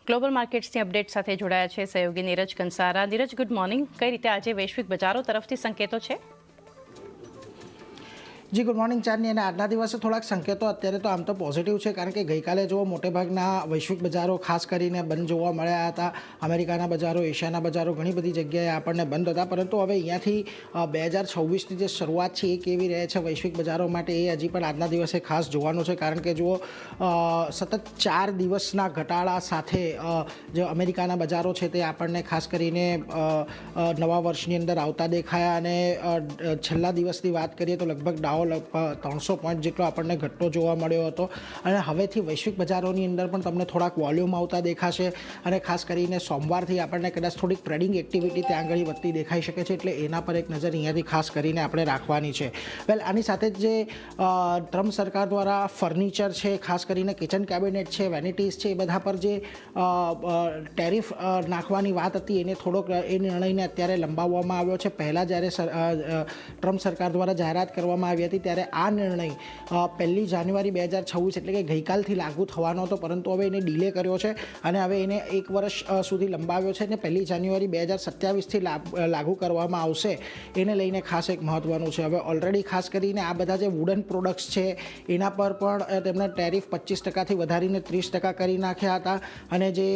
Global માર્કેટ્સની update સાથે જોડાયા છે સહયોગી નીરજ કંસારા। Neeraj, good morning. કઈ રીતે આજે વૈશ્વિક બજારો તરફથી સંકેતો છે? જી ગુડ મોર્નિંગ ચાંદની। અને આજના દિવસે થોડાક સંકેતો અત્યારે તો આમ તો પોઝિટિવ છે, કારણ કે ગઈકાલે જો મોટેભાગના વૈશ્વિક બજારો ખાસ કરીને બંધ જોવા મળ્યા હતા। અમેરિકાના બજારો, એશિયાના બજારો ઘણી બધી જગ્યાએ આપણને બંધ હતા, પરંતુ હવે અહીંયાથી 2026ની જે શરૂઆત છે એ કેવી રહે છે વૈશ્વિક બજારો માટે, એ હજી પણ આજના દિવસે ખાસ જોવાનું છે। કારણ કે જુઓ, સતત 4 દિવસના ઘટાડા સાથે જે અમેરિકાના બજારો છે તે આપણને ખાસ કરીને નવા વર્ષની અંદર આવતા દેખાયા। અને છેલ્લા દિવસની વાત કરીએ તો લગભગ ડાઉ 300 પોઈન્ટ જેટલો આપણને ઘટતો જોવા મળ્યો હતો। અને હવેથી વૈશ્વિક બજારોની અંદર પણ તમને થોડાક વોલ્યુમ આવતા દેખાશે, અને ખાસ કરીને સોમવારથી આપણને કદાચ થોડીક ટ્રેડિંગ એક્ટિવિટી ત્યાં આગળ વધતી દેખાઈ શકે છે, એટલે એના પર એક નજર અહીંયાથી ખાસ કરીને આપણે રાખવાની છે। વેલ, આની સાથે જ જે ટ્રમ્પ સરકાર દ્વારા ફર્નિચર છે, ખાસ કરીને કિચન કેબિનેટ છે, વેનિટીઝ છે, એ બધા પર જે ટેરિફ નાખવાની વાત હતી એને થોડોક એ નિર્ણયને અત્યારે લંબાવવામાં આવ્યો છે। પહેલાં જ્યારે ટ્રમ્પ સરકાર દ્વારા જાહેરાત કરવામાં આવી હતી ત્યારે આ નિર્ણય 1 જાન્યુઆરી 2026 એટલે કે ગઈકાલથી લાગુ થવાનો હતો, પરંતુ હવે એને ડીલે કર્યો છે અને હવે એને 1 વર્ષ સુધી લંબાવ્યો છે, અને 1 જાન્યુઆરી 2027થી લાગુ કરવામાં આવશે। એને લઈને ખાસ એક મહત્ત્વનું છે। હવે ઓલરેડી ખાસ કરીને આ બધા જે વુડન પ્રોડક્ટ્સ છે એના પર પણ તેમણે ટેરિફ 25%થી વધારીને 30% કરી નાખ્યા હતા, અને જે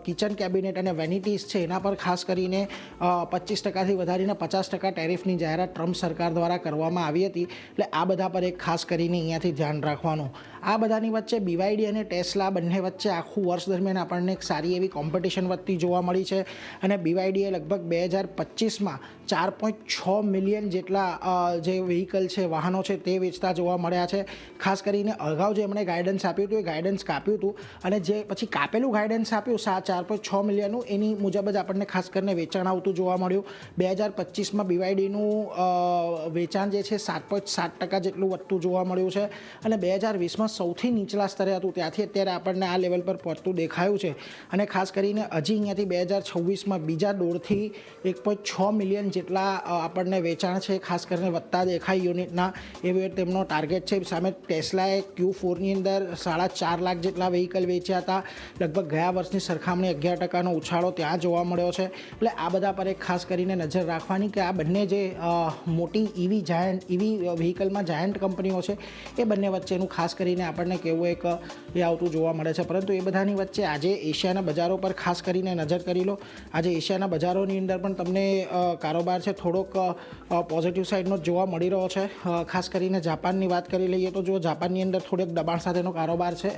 કિચન કેબિનેટ અને વેનિટીઝ છે એના પર ખાસ કરીને 25%થી વધારીને 50% ટેરિફની જાહેરાત ટ્રમ્પ સરકાર દ્વારા કરવામાં આવી હતી। એટલે આ બધા પર એક ખાસ કરીને અહીંયાથી ધ્યાન રાખવાનું। આ બધાની વચ્ચે BYD અને ટેસ્લા બંને વચ્ચે આખું વર્ષ દરમિયાન આપણને એક સારી એવી કોમ્પિટિશન વધતી જોવા મળી છે, અને BYD એ લગભગ 2025માં 4.6 મિલિયન જેટલા જે વ્હીકલ છે, વાહનો છે તે વેચતા જોવા મળ્યા છે। ખાસ કરીને અગાઉ જે એમણે ગાઈડન્સ આપ્યું હતું એ ગાઈડન્સ કાપ્યું હતું, અને જે પછી કાપેલું ગાઈડન્સ આપ્યું 4.6 મિલિયનનું, એની મુજબ જ આપણને ખાસ કરીને વેચાણ આવતું જોવા મળ્યું। 2025માં BYDનું વેચાણ જે છે 7.7% જેટલું વધતું જોવા મળ્યું છે, અને 2020માં સૌથી નીચલા સ્તરે હતું ત્યાંથી અત્યારે આપણને આ લેવલ પર પહોંચતું દેખાયું છે। અને ખાસ કરીને હજી અહીંયાથી 2026માં બીજા દોઢથી 1.6 મિલિયન જેટલા આપણને વેચાણ છે ખાસ કરીને વધતા દેખાય યુનિટના, એ તેમનો ટાર્ગેટ છે। સામે ટેસ્લાએ Q4ની અંદર 4.5 લાખ જેટલા વ્હીકલ વેચ્યા હતા, લગભગ ગયા વર્ષની સરખામણી 11%નો ઉછાળો ત્યાં જોવા મળ્યો છે। એટલે આ બધા પર એક ખાસ કરીને નજર રાખવાની કે આ બંને જે મોટી ઈવી વ્હીકલમાં જાયન્ટ કંપનીઓ છે એ બંને વચ્ચેનું ખાસ કરીને આપણને કેવું એક એ આવતું જોવા મળે છે। પરંતુ એ બધાની વચ્ચે આજે એશિયાના બજારો પર ખાસ કરીને નજર કરી લો। આજે એશિયાના બજારોની અંદર પણ તમને કારોબાર છે થોડોક પોઝિટિવ સાઇડનો જોવા મળી રહ્યો છે। ખાસ કરીને જાપાનની વાત કરી લઈએ તો જો જાપાનની અંદર થોડોક દબાણ સાથેનો કારોબાર છે,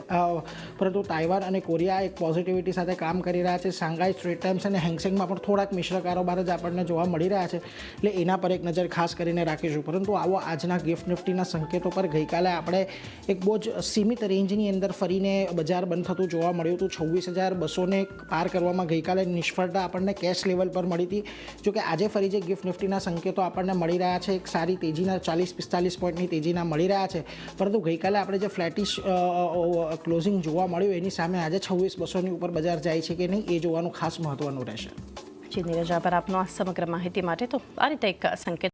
પરંતુ તાઇવાન અને કોરિયા એક પોઝિટિવિટી સાથે કામ કરી રહ્યા છે। શાંઘાઈ સ્ટ્રેટ ટાઇમ્સ અને હેંગસેંગમાં પણ થોડાક મિશ્ર કારોબાર જ આપણને જોવા મળી રહ્યા છે, એટલે એના પર એક નજર ખાસ કરીને રાખીશું। પરંતુ આવો આજના ગિફ્ટ નિફ્ટીના સંકેતો પર ગઈકાલે આપણે એક બહુ જ સીમિત રેન્જની અંદર ફરીને બજાર બંધ થતું જોવા મળ્યું હતું। 26,200ને પાર કરવામાં ગઈકાલે નિષ્ફળતા આપણને કેશ લેવલ પર મળી હતી। જોકે આજે ફરી જે ગિફ્ટ નિફ્ટીના સંકેતો આપણને મળી રહ્યા છે, એક સારી તેજીના 40-45 પોઈન્ટની તેજીના મળી રહ્યા છે, પરંતુ ગઈકાલે આપણે જે ફ્લેટિશ ક્લોઝિંગ જોવા મળ્યું એની સામે આજે 26,200ની ઉપર બજાર જાય છે કે નહીં એ જોવાનું ખાસ મહત્વનું રહેશે। જી નીરજ, આભાર આપનો આ સમગ્ર માહિતી માટે। તો આ રીતે એક સંકેત